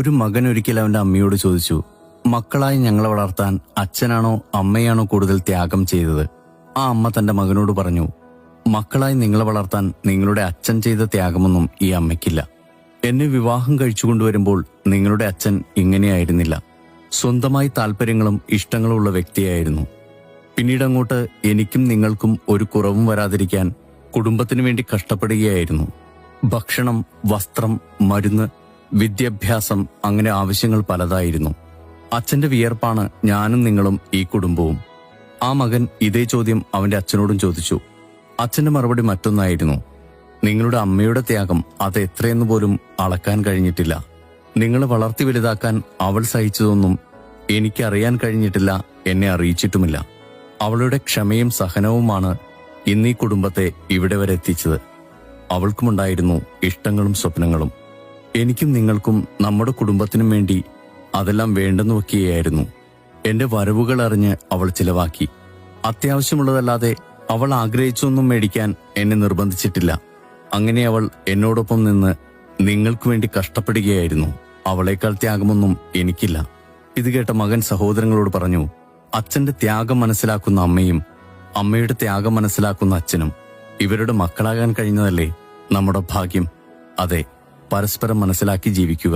ഒരു മകൻ ഒരിക്കൽ അവന്റെ അമ്മയോട് ചോദിച്ചു, മക്കളായി ഞങ്ങളെ വളർത്താൻ അച്ഛനാണോ അമ്മയാണോ കൂടുതൽ ത്യാഗം ചെയ്തത്? ആ അമ്മ തന്റെ മകനോട് പറഞ്ഞു, മക്കളായി നിങ്ങളെ വളർത്താൻ നിങ്ങളുടെ അച്ഛൻ ചെയ്ത ത്യാഗമൊന്നും ഈ അമ്മയ്ക്കില്ല. എന്നെ വിവാഹം കഴിച്ചുകൊണ്ടുവരുമ്പോൾ നിങ്ങളുടെ അച്ഛൻ ഇങ്ങനെയായിരുന്നില്ല. സ്വന്തമായി താല്പര്യങ്ങളും ഇഷ്ടങ്ങളും ഉള്ള വ്യക്തിയായിരുന്നു. പിന്നീടങ്ങോട്ട് എനിക്കും നിങ്ങൾക്കും ഒരു കുറവും വരാതിരിക്കാൻ കുടുംബത്തിനു വേണ്ടി കഷ്ടപ്പെടുകയായിരുന്നു. ഭക്ഷണം, വസ്ത്രം, മരുന്ന്, വിദ്യാഭ്യാസം, അങ്ങനെ ആവശ്യങ്ങൾ പലതായിരുന്നു. അച്ഛന്റെ വിയർപ്പാണ് ഞാനും നിങ്ങളും ഈ കുടുംബവും. ആ മകൻ ഇതേ ചോദ്യം അവന്റെ അച്ഛനോടും ചോദിച്ചു. അച്ഛന്റെ മറുപടി മറ്റൊന്നായിരുന്നു. നിങ്ങളുടെ അമ്മയുടെ ത്യാഗം അത് എത്രയെന്ന് പോലും അളക്കാൻ കഴിഞ്ഞിട്ടില്ല. നിങ്ങളെ വളർത്തി വലുതാക്കാൻ അവൾ സഹിച്ചതൊന്നും എനിക്കറിയാൻ കഴിഞ്ഞിട്ടില്ല, എന്നെ അറിയിച്ചിട്ടുമില്ല. അവളുടെ ക്ഷമയും സഹനവുമാണ് ഇന്നീ കുടുംബത്തെ ഇവിടെ വരെ എത്തിച്ചത്. അവൾക്കുമുണ്ടായിരുന്നു ഇഷ്ടങ്ങളും സ്വപ്നങ്ങളും. എനിക്കും നിങ്ങൾക്കും നമ്മുടെ കുടുംബത്തിനും വേണ്ടി അതെല്ലാം വേണ്ടെന്ന് വെക്കുകയായിരുന്നു. എന്റെ വരവുകൾ അറിഞ്ഞ് അവൾ ചിലവാക്കി. അത്യാവശ്യമുള്ളതല്ലാതെ അവൾ ആഗ്രഹിച്ചൊന്നും മേടിക്കാൻ എന്നെ നിർബന്ധിച്ചിട്ടില്ല. അങ്ങനെ അവൾ എന്നോടൊപ്പം നിന്ന് നിങ്ങൾക്ക് വേണ്ടി കഷ്ടപ്പെടുകയായിരുന്നു. അവളേക്കാൾ ത്യാഗമൊന്നും എനിക്കില്ല. ഇത് കേട്ട മകൻ സഹോദരങ്ങളോട് പറഞ്ഞു, അച്ഛന്റെ ത്യാഗം മനസ്സിലാക്കുന്ന അമ്മയും അമ്മയുടെ ത്യാഗം മനസ്സിലാക്കുന്ന അച്ഛനും ഇവരുടെ മക്കളാകാൻ കഴിഞ്ഞതല്ലേ നമ്മുടെ ഭാഗ്യം. അതെ, പരസ്പരം മനസ്സിലാക്കി ജീവിക്കുക.